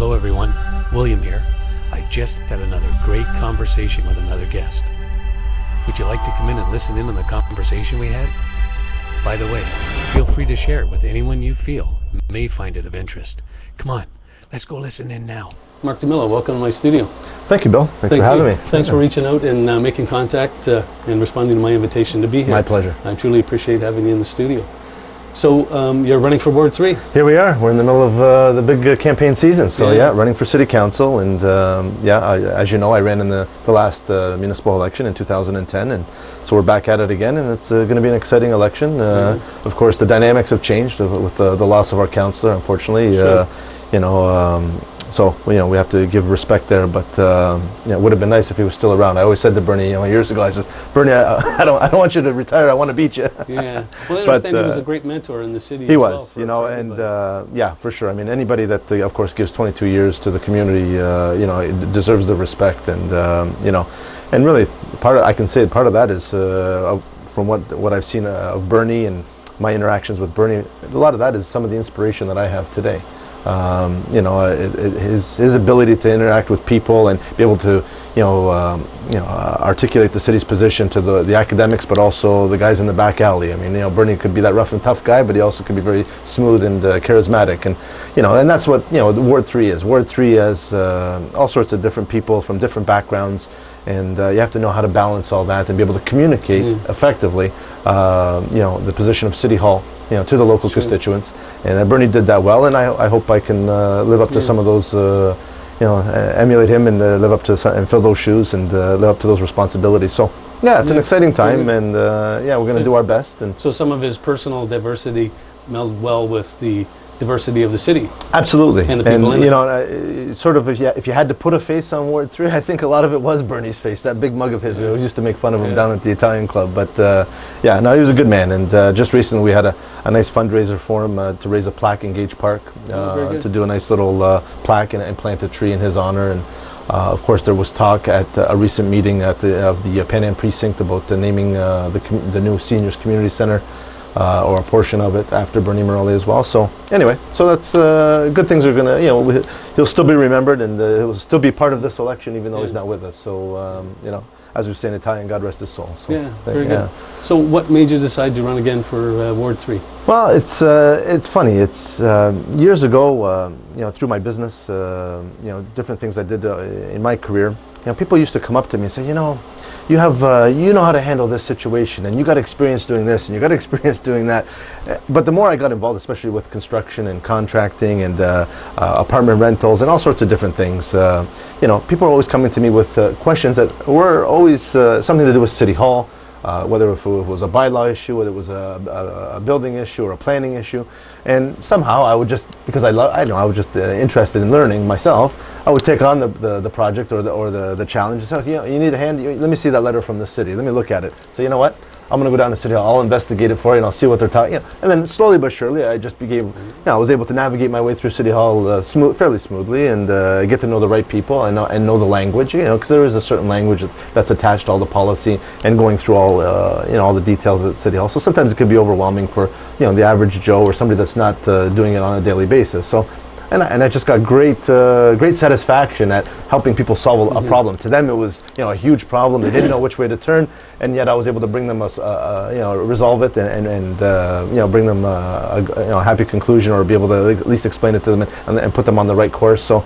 Hello everyone, William here. I just had another great conversation with another guest. Would you like to come in and listen in on the conversation we had? By the way, feel free to share it with anyone you feel may find it of interest. Come on, let's go listen in now. Mark DiMillo, welcome to my studio. Thank you, Bill. Thanks for having me. Thanks for reaching out and making contact and responding to my invitation to be here. My pleasure. I truly appreciate having you in the studio. So you're running for Ward 3? Here we are. We're in the middle of the big campaign season. So yeah, running for City Council. And as you know, I ran in the last municipal election in 2010. And so we're back at it again. And it's going to be an exciting election. Of course, the dynamics have changed with the loss of our councillor, unfortunately. Sure. So we have to give respect there, but it would have been nice if he was still around. I always said to Bernie, years ago, I said, Bernie, I don't want you to retire. I want to beat you. Yeah. Well, I understand he was a great mentor in the city. He was, for sure. I mean, anybody that of course gives 22 years to the community, deserves the respect, and and really I can say part of that is from what I've seen of Bernie and my interactions with Bernie. A lot of that is some of the inspiration that I have today. His ability to interact with people and be able to, articulate the city's position to the academics, but also the guys in the back alley. I mean, Bernie could be that rough and tough guy, but he also could be very smooth and charismatic. And, and that's what, the Ward 3 is. Ward 3 has all sorts of different people from different backgrounds. And you have to know how to balance all that and be able to communicate effectively, the position of City Hall, to the local constituents. And Bernie did that well, and I hope I can live up to some of those, emulate him and live up to and fill those shoes and live up to those responsibilities. So yeah, it's an exciting time, and we're going to do our best. And so some of his personal diversity melded well with the diversity of the city. Absolutely. And the people in it. Sort of if you had to put a face on Ward 3, I think a lot of it was Bernie's face, that big mug of his. We always used to make fun of him down at the Italian club. But he was a good man. And just recently we had a nice fundraiser for him to raise a plaque in Gage Park, to do a nice little plaque and plant a tree in his honor. And of course there was talk at a recent meeting of the Pan Am precinct about naming the new Seniors Community Center, or a portion of it, after Bernie Morelli as well. So anyway, that's good things are gonna, he'll still be remembered, and he'll still be part of this election, even though he's not with us. So as we say in Italian, God rest his soul. So, very good. So what made you decide to run again for Ward 3? Well, it's funny. It's years ago, through my business, different things I did in my career. People used to come up to me and say, you have, how to handle this situation, and you got experience doing this, and you got experience doing that. But the more I got involved, especially with construction and contracting and apartment rentals and all sorts of different things, people are always coming to me with questions that were always something to do with City Hall, whether it was a bylaw issue, whether it was a building issue or a planning issue. And somehow I would just, because I was just interested in learning myself, I would take on the project or the challenge and say, you need a hand, let me see that letter from the city, let me look at it. So you know what? I'm going to go down to City Hall, I'll investigate it for you, and I'll see what they're talking. And then slowly but surely, I just I was able to navigate my way through City Hall fairly smoothly, and get to know the right people and know the language. Because there is a certain language that's attached to all the policy and going through all all the details at City Hall. So sometimes it can be overwhelming for the average Joe or somebody that's not doing it on a daily basis. So. And I just got great satisfaction at helping people solve a problem. To them, it was a huge problem. They didn't know which way to turn, and yet I was able to bring them resolve it and bring them a happy conclusion, or be able to at least explain it to them and put them on the right course. So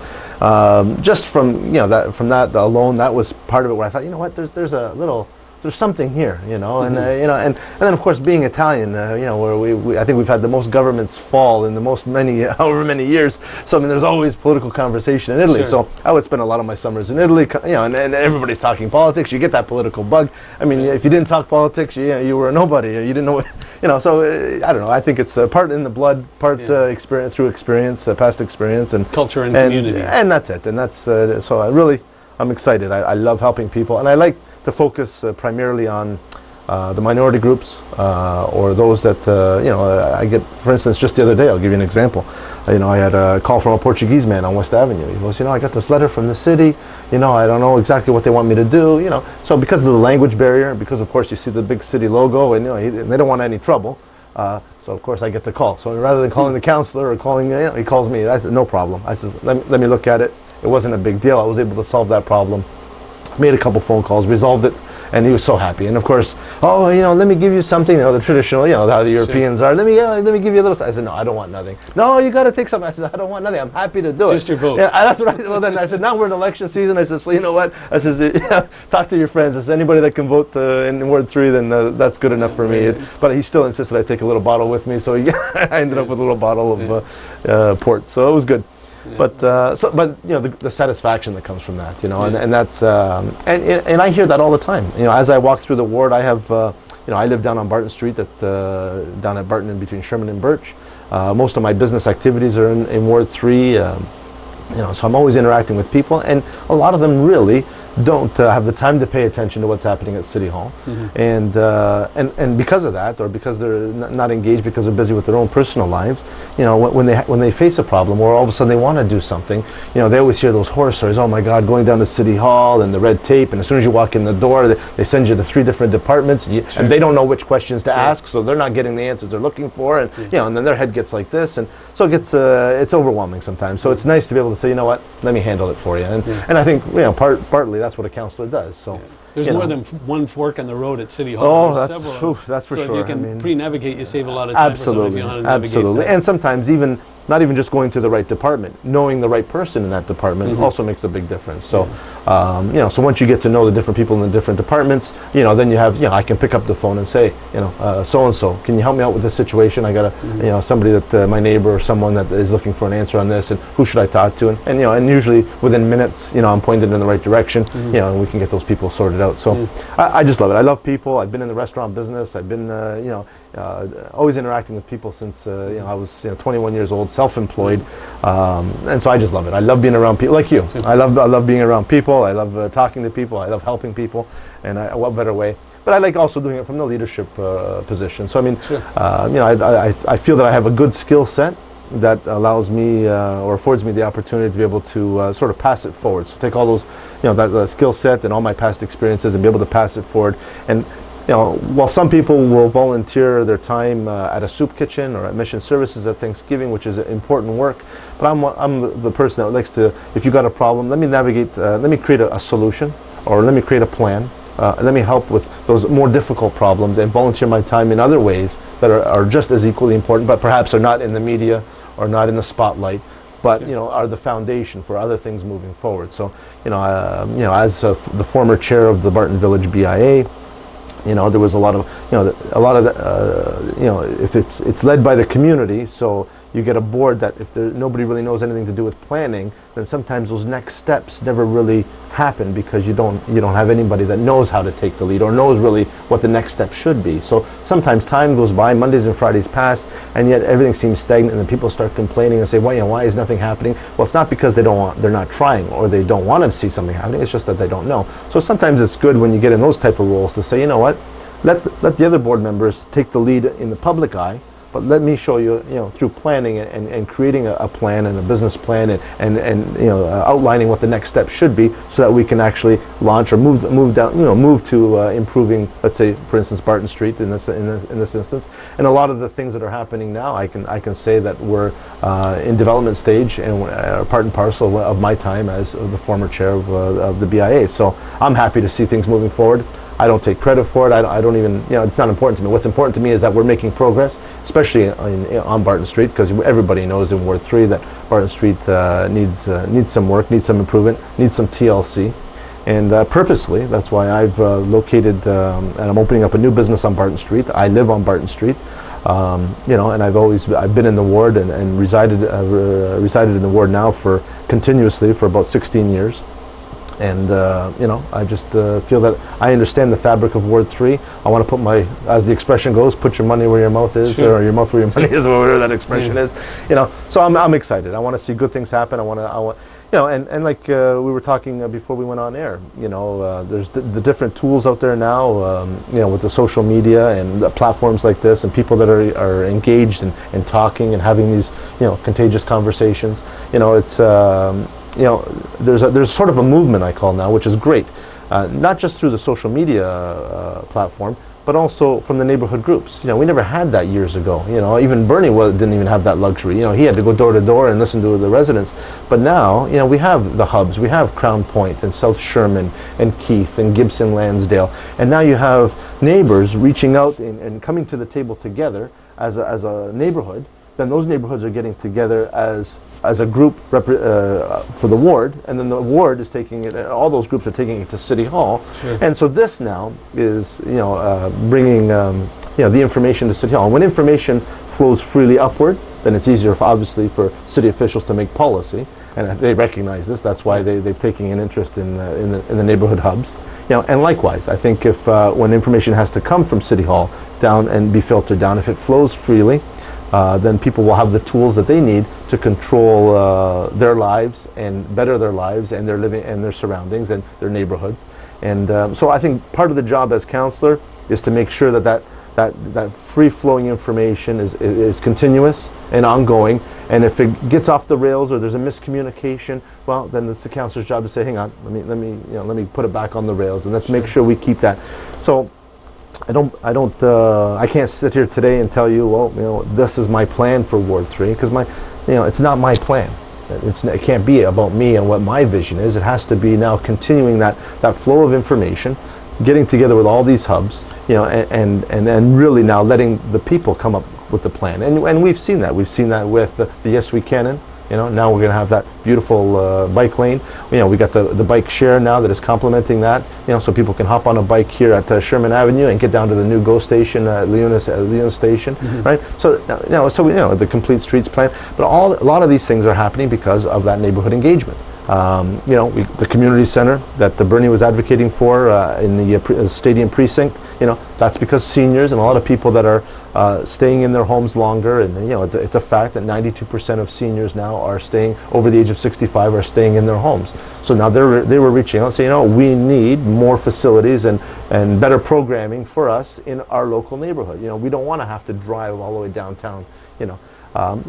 just from that alone, that was part of it. Where I thought, there's a little. There's something here, and then of course being Italian, where I think we've had the most governments fall in however many years. So I mean, there's always political conversation in Italy. Sure. So I would spend a lot of my summers in Italy, and everybody's talking politics. You get that political bug. I mean, if you didn't talk politics, you were a nobody. You didn't know, So I don't know. I think it's part in the blood, part experience through experience, past experience, and culture and community. And that's it. And that's so I'm excited. I love helping people, and I like to focus primarily on the minority groups, or those that I get. For instance, just the other day, I'll give you an example. I had a call from a Portuguese man on West Avenue. He goes, I got this letter from the city. I don't know exactly what they want me to do. So because of the language barrier, because of course you see the big city logo, and they don't want any trouble. So of course I get the call. So rather than calling the counselor or calling, he calls me. I said, no problem. I said, let me look at it. It wasn't a big deal. I was able to solve that problem. Made a couple phone calls, resolved it, and he was so happy. And of course, let me give you something. The traditional, how the Europeans are. Let me give you a little. I said, no, I don't want nothing. No, you got to take something. I said, I don't want nothing. I'm happy to do it. Just your vote. Yeah, that's what I said. Well, then I said, now we're in election season. I said, so you know what? I said, talk to your friends. I said, anybody that can vote in Ward 3, then that's good enough for me. But he still insisted I take a little bottle with me, so I ended up with a little bottle of port. So it was good. But the satisfaction that comes from that, and that's and I hear that all the time. As I walk through the ward, I have I live down on Barton Street, down at Barton in between Sherman and Birch. Most of my business activities are in Ward 3. So I'm always interacting with people, and a lot of them really don't have the time to pay attention to what's happening at City Hall, and because of that, or because they're not engaged, because they're busy with their own personal lives, when they face a problem, or all of a sudden they want to do something, they always hear those horror stories. Oh my God, going down to City Hall and the red tape, and as soon as you walk in the door, they send you to 3 different departments, and they don't know which questions to ask, so they're not getting the answers they're looking for, and and then their head gets like this, and so it gets it's overwhelming sometimes. So it's nice to be able to say, you know what, let me handle it for you, and I think partly that's what a counselor does. So there's more than one fork in the road at City Hall. Oh, that's for sure. So if you can pre-navigate, you save a lot of time. Absolutely, for if you know how to absolutely. And sometimes not even just going to the right department, knowing the right person in that department also makes a big difference. So, so once you get to know the different people in the different departments, then you have, I can pick up the phone and say, so and so, can you help me out with this situation? I got somebody that my neighbor or someone that is looking for an answer on this, and who should I talk to? And usually within minutes, I'm pointed in the right direction, and we can get those people sorted out. So I just love it. I love people. I've been in the restaurant business. I've been, always interacting with people since I was 21 years old, self-employed, and so I just love it. I love being around people like you. I love being around people. I love talking to people. I love helping people, and what better way? But I like also doing it from the leadership position. So I mean, I feel that I have a good skill set that allows me or affords me the opportunity to be able to sort of pass it forward. So take all those, that skill set and all my past experiences and be able to pass it forward. And while some people will volunteer their time at a soup kitchen or at mission services at Thanksgiving, which is important work, but I'm the person that likes to, if you got a problem, let me navigate, let me create a solution, or let me create a plan, and let me help with those more difficult problems and volunteer my time in other ways that are just as equally important, but perhaps are not in the media or not in the spotlight, but are the foundation for other things moving forward. So as the former chair of the Barton Village BIA, there was a lot of, if it's led by the community, so you get a board that if nobody really knows anything to do with planning, then sometimes those next steps never really happen because you don't have anybody that knows how to take the lead or knows really what the next step should be. So sometimes time goes by, Mondays and Fridays pass, and yet everything seems stagnant, and then people start complaining and say, why is nothing happening? Well, it's not because they're not trying or they don't want to see something happening. It's just that they don't know. So sometimes it's good when you get in those type of roles to say, you know what, let the other board members take the lead in the public eye, but let me show you, through planning and creating a plan and a business plan and outlining what the next step should be, so that we can actually launch or move to improving, let's say, for instance, Barton Street in this instance. And a lot of the things that are happening now, I can say that we're in development stage and part and parcel of my time as the former chair of the BIA. So I'm happy to see things moving forward. I don't take credit for it. I don't even, it's not important to me. What's important to me is that we're making progress, especially on Barton Street, because everybody knows in Ward 3 that Barton Street needs some work, needs some improvement, needs some TLC. And purposely, that's why I've located, and I'm opening up a new business on Barton Street. I live on Barton Street, and I've been in the ward and resided in the ward now continuously for about 16 years. And I just feel that I understand the fabric of Ward 3. I want to put as the expression goes, put your money where your mouth is, or your mouth where your money is, or whatever that expression is. So I'm excited. I want to see good things happen. I want, and like we were talking before we went on air. There's the different tools out there now. With the social media and the platforms like this, and people that are engaged and talking and having these contagious conversations. It's there's sort of a movement I call now, which is great, not just through the social media platform, but also from the neighborhood groups. We never had that years ago. Even Bernie didn't even have that luxury. He had to go door to door and listen to the residents. But now, we have the hubs. We have Crown Point and South Sherman and Keith and Gibson Lansdale. And now you have neighbors reaching out and coming to the table together as a neighborhood. Then those neighborhoods are getting together as a group for the ward, and then the ward is taking it. All those groups are taking it to City Hall, Sure. and so this now is bringing the information to City Hall. And when information flows freely upward, then it's easier, obviously, for city officials to make policy, and they recognize this. That's why they've taken an interest in the neighborhood hubs. And likewise, I think if when information has to come from City Hall down and be filtered down, if it flows freely, then people will have the tools that they need to control their lives and better their lives and their living and their surroundings and their neighborhoods. And so I think part of the job as councillor is to make sure that free-flowing information is continuous and ongoing. And if it gets off the rails or there's a miscommunication, well, then it's the councillor's job to say, hang on, let me put it back on the rails, and let's make sure we keep that. So I can't sit here today and tell you, well, this is my plan for Ward 3, because it's not my plan. It can't be about me and what my vision is. It has to be now continuing that flow of information, getting together with all these hubs, and then really now letting the people come up with the plan. And we've seen that. We've seen that with the Yes We Can. Now we're going to have that beautiful bike lane. We got the bike share now that is complementing that. So people can hop on a bike here at Sherman Avenue and get down to the new GO station, Leona Station, right? So the complete streets plan. But a lot of these things are happening because of that neighborhood engagement. The community center that Bernie was advocating for in the stadium precinct. That's because seniors and a lot of people that are staying in their homes longer, and it's a fact that 92% of seniors now are staying over the age of 65 are staying in their homes. So now they were reaching out saying, we need more facilities and better programming for us in our local neighborhood. We don't want to have to drive all the way downtown.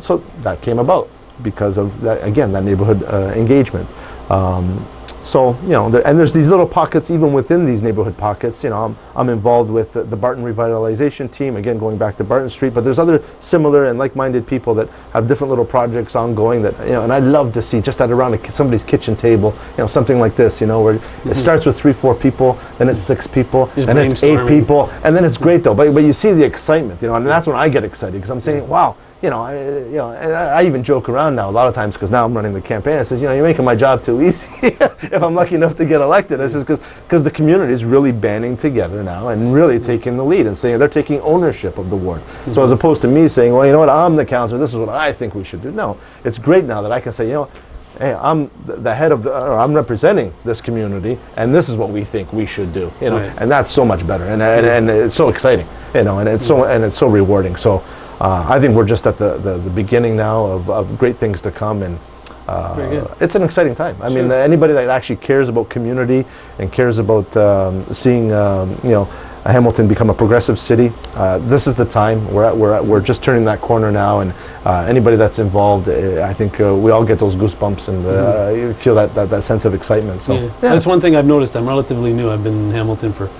So that came about because of that, again, that neighborhood engagement. And there's these little pockets even within these neighborhood pockets. I'm involved with the Barton revitalization team, again going back to Barton Street, but there's other similar and like-minded people that have different little projects ongoing that, and I'd love to see just at around somebody's kitchen table, something like this, where it starts with 3-4 people, then it's 6 people, then it's 8 people, and then it's great though, but you see the excitement, and that's when I get excited, because I'm saying, wow, and I even joke around now a lot of times, because now I'm running the campaign. I says, you're making my job too easy if I'm lucky enough to get elected. I says, because the community is really banding together now and really taking the lead and saying they're taking ownership of the ward. So as opposed to me saying, well, you know what, I'm the councillor, this is what I think we should do. No, it's great now that I can say, hey, I'm the head of I'm representing this community, and this is what we think we should do. Right. And that's so much better, and it's so exciting, and it's so rewarding. So. I think we're just at the beginning now of great things to come, and it's an exciting time. I mean, anybody that actually cares about community and cares about seeing Hamilton become a progressive city, this is the time. We're just turning that corner now, and anybody that's involved, I think we all get those goosebumps and you feel that sense of excitement. So That's one thing I've noticed. I'm relatively new. I've been in Hamilton for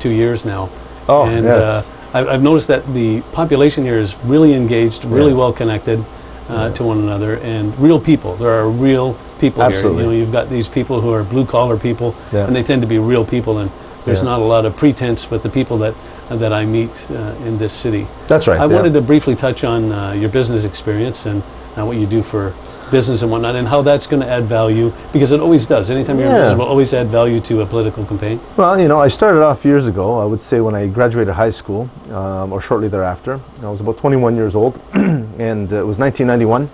2 years now. Oh, and yes. I've noticed that the population here is really engaged, really well connected to one another, and real people. There are real people Absolutely. here. You've got these people who are blue-collar people, and they tend to be real people, and there's not a lot of pretense with the people that I meet in this city. That's right. I wanted to briefly touch on your business experience and what you do for business and whatnot, and how that's going to add value, because it always does. Anytime you're in business, it will always add value to a political campaign. Well, I started off years ago, I would say when I graduated high school, or shortly thereafter. I was about 21 years old, and it was 1991.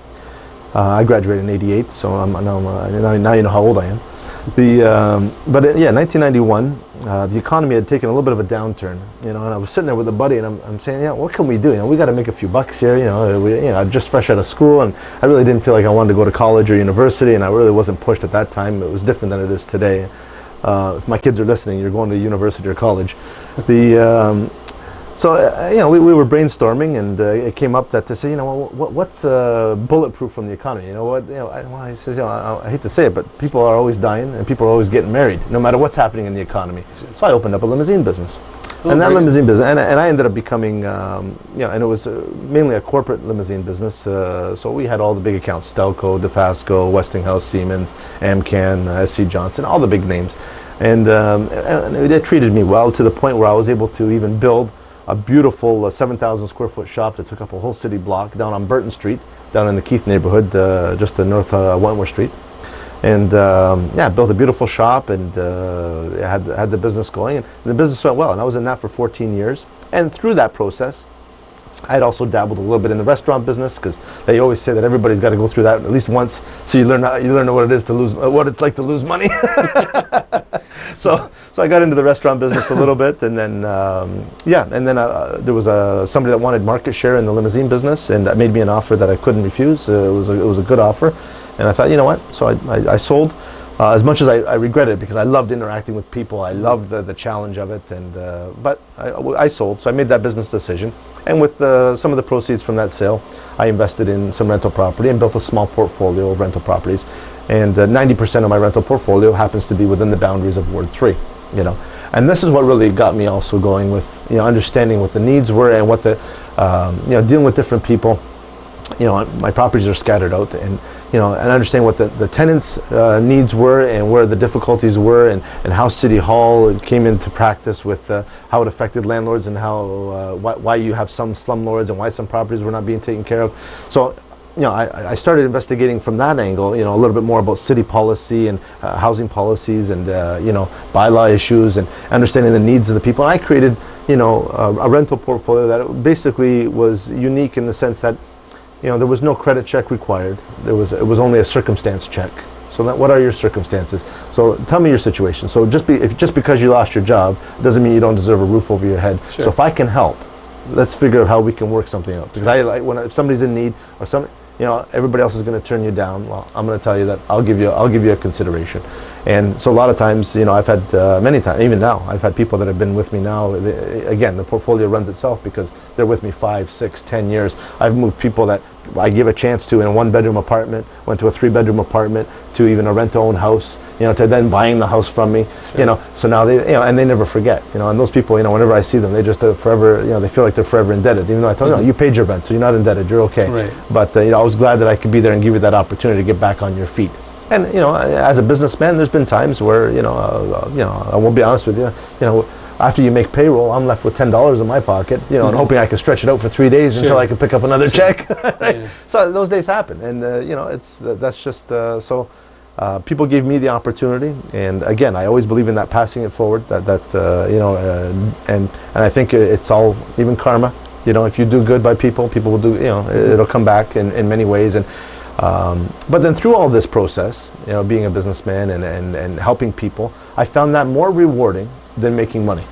I graduated in 88, so now you know how old I am. 1991, the economy had taken a little bit of a downturn, and I was sitting there with a buddy, and I'm saying, what can we do? We got to make a few bucks here, I'm just fresh out of school, and I really didn't feel like I wanted to go to college or university, and I really wasn't pushed at that time. It was different than it is today. If my kids are listening, you're going to university or college. So we were brainstorming, and it came up that to say, what's bulletproof from the economy? He says, I hate to say it, but people are always dying, and people are always getting married, no matter what's happening in the economy. So I opened up a limousine business. And that very good. limousine business, and I ended up becoming, and it was mainly a corporate limousine business. So we had all the big accounts: Stelco, DeFasco, Westinghouse, Siemens, Amcan, SC Johnson, all the big names. And they treated me well to the point where I was able to even build a beautiful 7,000 square foot shop that took up a whole city block down on Burton Street, down in the Keith neighborhood, just to north Wentworth Street. And built a beautiful shop, and had the business going, and the business went well. And I was in that for 14 years. And through that process, I had also dabbled a little bit in the restaurant business, because they always say that everybody's got to go through that at least once, so you learn what it is to lose, what it's like to lose money. So I got into the restaurant business a little bit, and then there was somebody that wanted market share in the limousine business, and that made me an offer that I couldn't refuse. It was a good offer. And I thought, you know what? So I sold, as much as I regret it, because I loved interacting with people. I loved the challenge of it. But I sold. So I made that business decision. And with some of the proceeds from that sale, I invested in some rental property and built a small portfolio of rental properties. And 90% of my rental portfolio happens to be within the boundaries of Ward 3. And this is what really got me also going with, understanding what the needs were, and what dealing with different people. My properties are scattered out, and understand what the tenants' needs were, and where the difficulties were, and how City Hall came into practice with how it affected landlords, and how why you have some slumlords, and why some properties were not being taken care of. So I started investigating from that angle, a little bit more about city policy and housing policies, and bylaw issues, and understanding the needs of the people. And I created a rental portfolio that basically was unique in the sense that there was no credit check required. It was only a circumstance check. So what are your circumstances? So tell me your situation. So just because you lost your job doesn't mean you don't deserve a roof over your head. Sure. So if I can help, let's figure out how we can work something out. Because if somebody's in need, or everybody else is going to turn you down. Well, I'm going to tell you that I'll give you a consideration. And so a lot of times, I've had many times, even now, I've had people that have been with me now. Again, the portfolio runs itself because they're with me 5, 6, 10 years. I've moved people that I give a chance to in a 1-bedroom apartment, went to a 3-bedroom apartment, to even a rent-to-own house, to then buying the house from me. Sure. So now they, and they never forget. And those people, whenever I see them, they just forever, they feel like they're forever indebted. Even though I told them, you paid your rent, so you're not indebted. You're okay. Right. But I was glad that I could be there and give you that opportunity to get back on your feet. And as a businessman, there's been times where I won't be honest with you. After you make payroll, I'm left with $10 in my pocket, and hoping I can stretch it out for 3 days until I can pick up another check. Right? So those days happen, and that's just so. People gave me the opportunity, and again, I always believe in that, passing it forward. And I think it's all even karma. If you do good by people, people will do. It'll come back in many ways. And but then through all this process, being a businessman and helping people, I found that more rewarding than making money.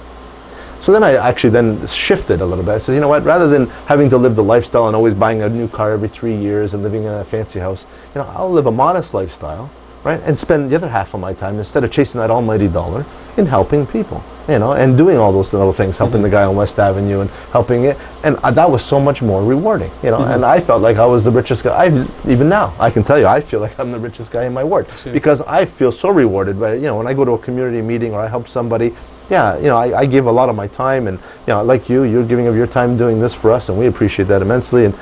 So then I actually then shifted a little bit. I said, rather than having to live the lifestyle and always buying a new car every 3 years and living in a fancy house, I'll live a modest lifestyle, right? And spend the other half of my time, instead of chasing that almighty dollar, in helping people, and doing all those little things, helping the guy on West Avenue and helping it. And that was so much more rewarding, and I felt like I was the richest guy. Even now, I can tell you, I feel like I'm the richest guy in my ward. Sure. Because I feel so rewarded by, when I go to a community meeting or I help somebody, I give a lot of my time, and like you're giving of your time doing this for us, and we appreciate that immensely. And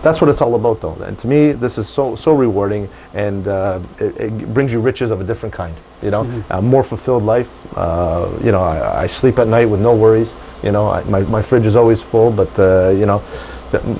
that's what it's all about, though. And to me, this is so rewarding, and it brings you riches of a different kind. A more fulfilled life. I sleep at night with no worries. My fridge is always full, but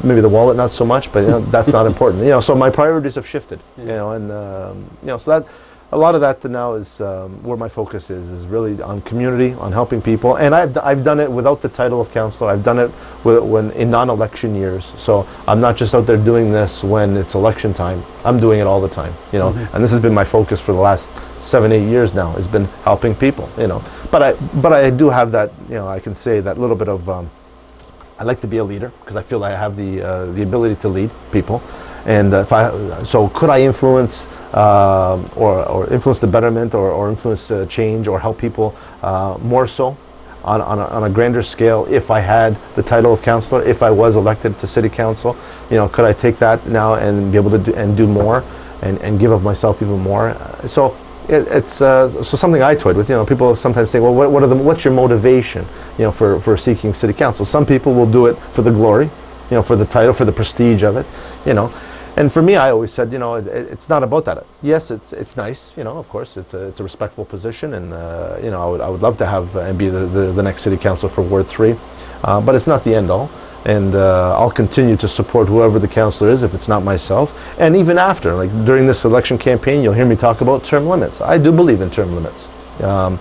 maybe the wallet not so much. But that's not important. So my priorities have shifted. So that. A lot of that now is where my focus is really on community, on helping people, and I've done it without the title of counselor. I've done it when in non-election years. So I'm not just out there doing this when it's election time. I'm doing it all the time, and this has been my focus for the last 7, 8 years now. Has been helping people, But I do have that, I can say that little bit of. I like to be a leader because I feel I have the ability to lead people, and so could I influence? Or influence the betterment, or influence change, or help people more so on a grander scale if I had the title of counselor, if I was elected to city council. Could I take that now and be able to do more and give of myself even more? So it's so something I toyed with. People sometimes say, well, what's your motivation, for seeking city council? Some people will do it for the glory, for the title, for the prestige of it, And for me, I always said, it's not about that. Yes, it's nice, of course, it's a respectful position, and I would love to have and be the next city councilor for Ward 3, but it's not the end all. And I'll continue to support whoever the councillor is if it's not myself. And even after, like during this election campaign, you'll hear me talk about term limits. I do believe in term limits. And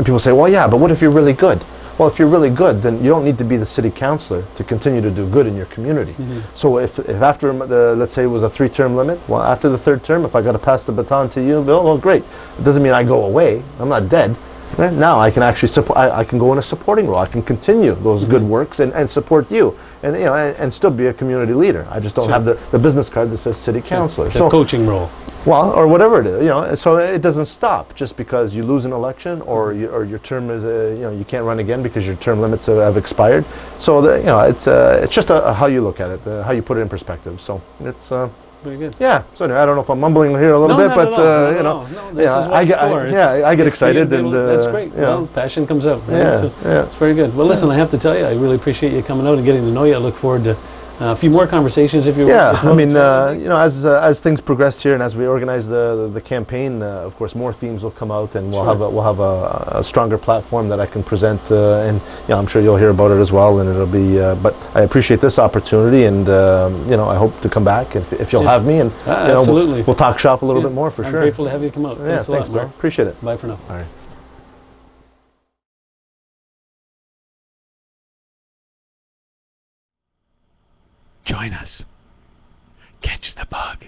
people say, well, yeah, but what if you're really good? Well, if you're really good, then you don't need to be the city councillor to continue to do good in your community. So if after, let's say it was a 3-term limit, well, after the 3rd term, if I got to pass the baton to you, Bill, well, great. It doesn't mean I go away. I'm not dead. Now I can actually support. I can go in a supporting role. I can continue those good works and support you, and and still be a community leader. I just don't have the business card that says city councilor. It's a coaching role. Well, or whatever it is, So it doesn't stop just because you lose an election or your term is, you can't run again because your term limits have expired. So it's just how you look at it, how you put it in perspective. So it's. Very good. Yeah. So anyway, I don't know if I'm mumbling here a little bit, but I get excited and that's great. Well, passion comes out. Right? Yeah, So it's very good. Well, listen, I have to tell you, I really appreciate you coming out and getting to know you. I look forward to a few more conversations if you. Yeah, I mean, as things progress here and as we organize the campaign, of course, more themes will come out, and we'll have a stronger platform that I can present, and I'm sure you'll hear about it as well, and it'll be. But I appreciate this opportunity, and I hope to come back if you'll have me, and absolutely, we'll talk shop a little bit more for sure. I'm grateful to have you come out. Thanks a lot, bro. Mark. Appreciate it. Bye for now. All right. Join us. Catch the bug.